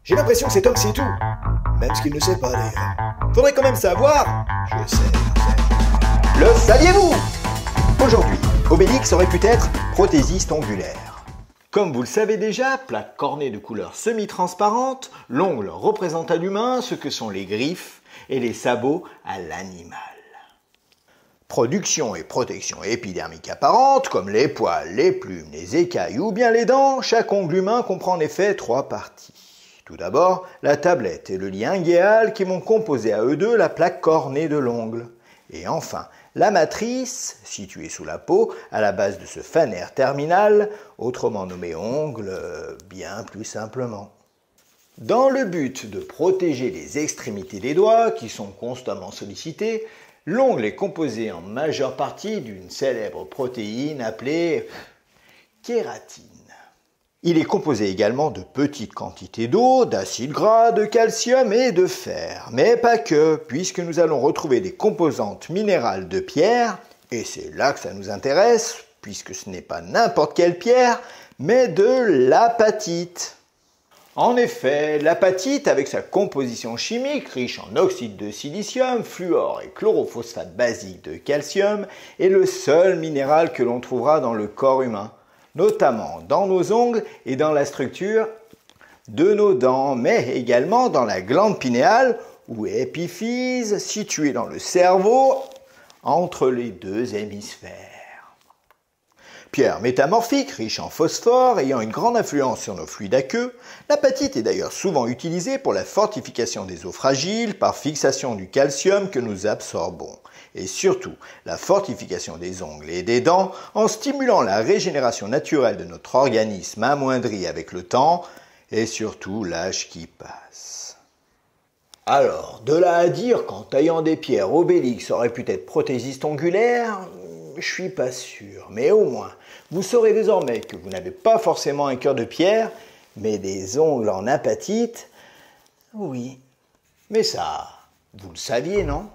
J'ai l'impression que cet homme sait tout. Même ce qu'il ne sait pas d'ailleurs. Faudrait quand même savoir. Je sais. Le saviez-vous? Aujourd'hui, Obélix aurait pu être prothésiste ongulaire. Comme vous le savez déjà, plaque cornée de couleur semi-transparente, l'ongle représente à l'humain ce que sont les griffes et les sabots à l'animal. Production et protection épidermique apparente, comme les poils, les plumes, les écailles ou bien les dents, chaque ongle humain comprend en effet 3 parties. Tout d'abord, la tablette et le lien inguéal qui vont composer à eux deux la plaque cornée de l'ongle. Et enfin, la matrice, située sous la peau, à la base de ce fanère terminal, autrement nommé ongle, bien plus simplement. Dans le but de protéger les extrémités des doigts, qui sont constamment sollicités, l'ongle est composé en majeure partie d'une célèbre protéine appelée kératine. Il est composé également de petites quantités d'eau, d'acides gras, de calcium et de fer. Mais pas que, puisque nous allons retrouver des composantes minérales de pierre, et c'est là que ça nous intéresse, puisque ce n'est pas n'importe quelle pierre, mais de l'apatite. En effet, l'apatite, avec sa composition chimique riche en oxyde de silicium, fluor et chlorophosphate basique de calcium, est le seul minéral que l'on trouvera dans le corps humain, notamment dans nos ongles et dans la structure de nos dents, mais également dans la glande pinéale ou épiphyse située dans le cerveau entre les deux hémisphères. Pierre métamorphique, riche en phosphore, ayant une grande influence sur nos fluides aqueux, l'apatite est d'ailleurs souvent utilisée pour la fortification des os fragiles par fixation du calcium que nous absorbons, et surtout la fortification des ongles et des dents en stimulant la régénération naturelle de notre organisme amoindri avec le temps et surtout l'âge qui passe. Alors, de là à dire qu'en taillant des pierres, Obélix aurait pu être prothésiste ongulaire, je suis pas sûr, mais au moins, vous saurez désormais que vous n'avez pas forcément un cœur de pierre, mais des ongles en apatite. Oui, mais ça, vous le saviez, non ?